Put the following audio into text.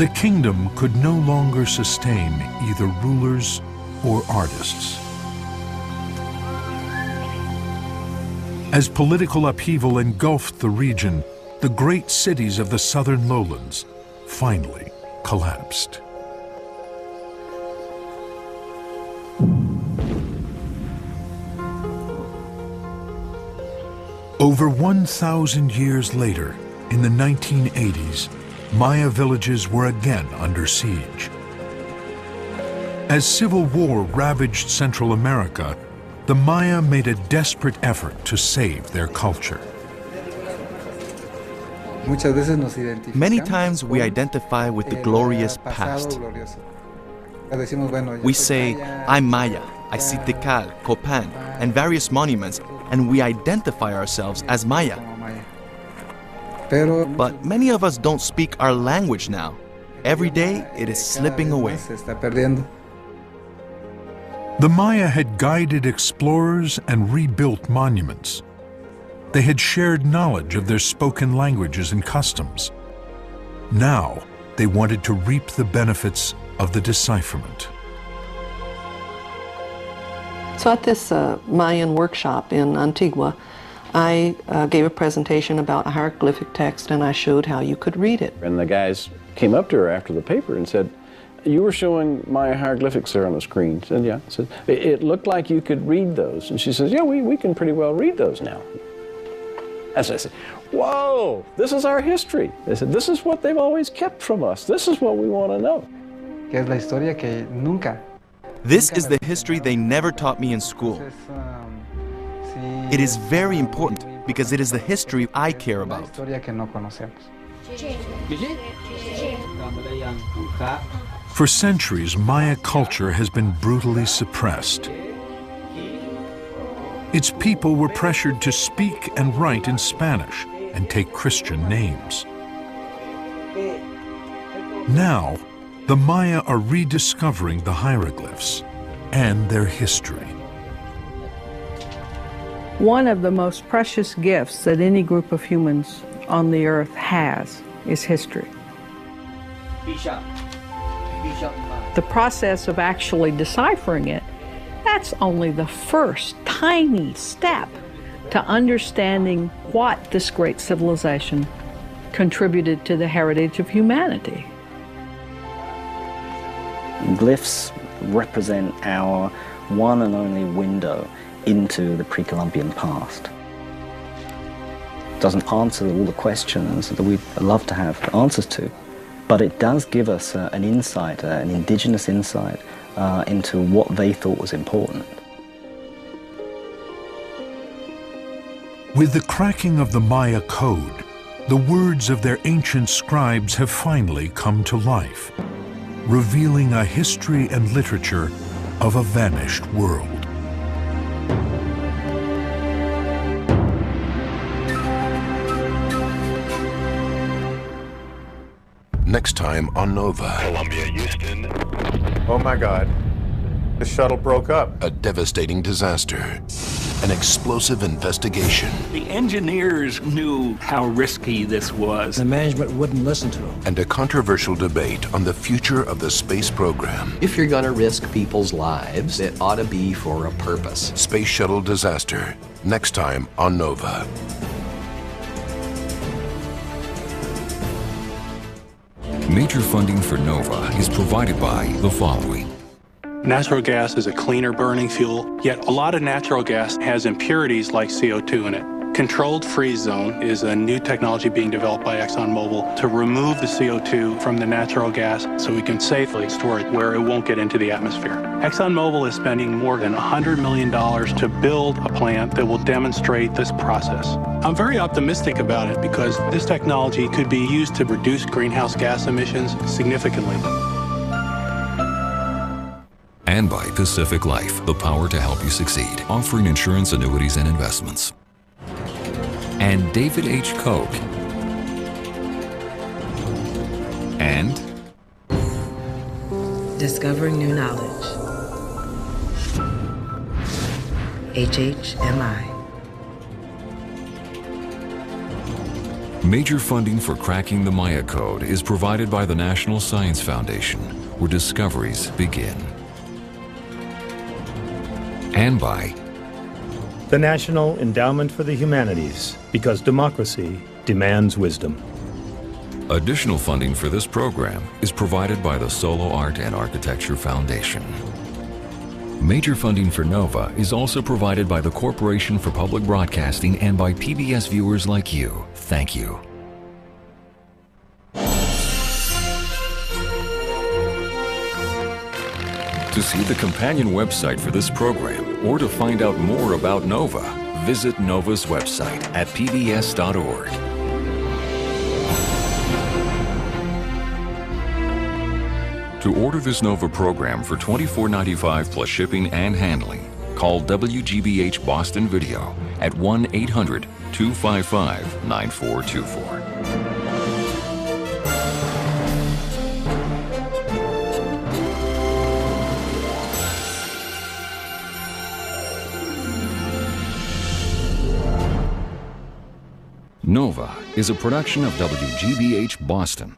The kingdom could no longer sustain either rulers or artists. As political upheaval engulfed the region, the great cities of the southern lowlands finally collapsed. Over 1,000 years later, in the 1980s, Maya villages were again under siege. As civil war ravaged Central America, the Maya made a desperate effort to save their culture. Many times we identify with the glorious past. We say, I'm Maya, I see Tikal, Copan, and various monuments, and we identify ourselves as Maya. But many of us don't speak our language now. Every day, it is slipping away. The Maya had guided explorers and rebuilt monuments. They had shared knowledge of their spoken languages and customs. Now, they wanted to reap the benefits of the decipherment. So at this Mayan workshop in Antigua, I gave a presentation about a hieroglyphic text, and I showed how you could read it. And the guys came up to her after the paper and said, "You were showing Maya hieroglyphics there on the screen." I said, "Yeah." I said, "It looked like you could read those." And she says, "Yeah, we can pretty well read those now." As I said, "Whoa, this is our history." They said, "This is what they've always kept from us. This is what we want to know." This is the history they never taught me in school. It is very important because it is the history I care about. For centuries, Maya culture has been brutally suppressed. Its people were pressured to speak and write in Spanish and take Christian names. Now, the Maya are rediscovering the hieroglyphs and their history. One of the most precious gifts that any group of humans on the earth has is history. The process of actually deciphering it, that's only the first tiny step to understanding what this great civilization contributed to the heritage of humanity. Glyphs represent our one and only window into the pre-Columbian past. It doesn't answer all the questions that we'd love to have answers to, but it does give us an insight, an indigenous insight into what they thought was important. With the cracking of the Maya code, the words of their ancient scribes have finally come to life, revealing a history and literature of a vanished world. Next time on Nova. Columbia, Houston. Oh my God. The shuttle broke up. A devastating disaster. An explosive investigation. The engineers knew how risky this was. The management wouldn't listen to them. And a controversial debate on the future of the space program. If you're going to risk people's lives, it ought to be for a purpose. Space Shuttle Disaster. Next time on Nova. Major funding for Nova is provided by the following. Natural gas is a cleaner burning fuel, yet a lot of natural gas has impurities like CO2 in it. Controlled freeze zone is a new technology being developed by ExxonMobil to remove the CO2 from the natural gas so we can safely store it where it won't get into the atmosphere. ExxonMobil is spending more than $100 million to build a plant that will demonstrate this process. I'm very optimistic about it because this technology could be used to reduce greenhouse gas emissions significantly. And by Pacific Life, the power to help you succeed, offering insurance, annuities, and investments. And David H. Koch. And Discovering New Knowledge. HHMI. Major funding for cracking the Maya code is provided by the National Science Foundation, where discoveries begin. And by the National Endowment for the Humanities, because democracy demands wisdom. Additional funding for this program is provided by the Solo Art and Architecture Foundation. Major funding for NOVA is also provided by the Corporation for Public Broadcasting and by PBS viewers like you. Thank you. To see the companion website for this program or to find out more about NOVA, visit NOVA's website at pbs.org. To order this NOVA program for $24.95 plus shipping and handling, call WGBH Boston Video at 1-800-255-9424. NOVA is a production of WGBH Boston.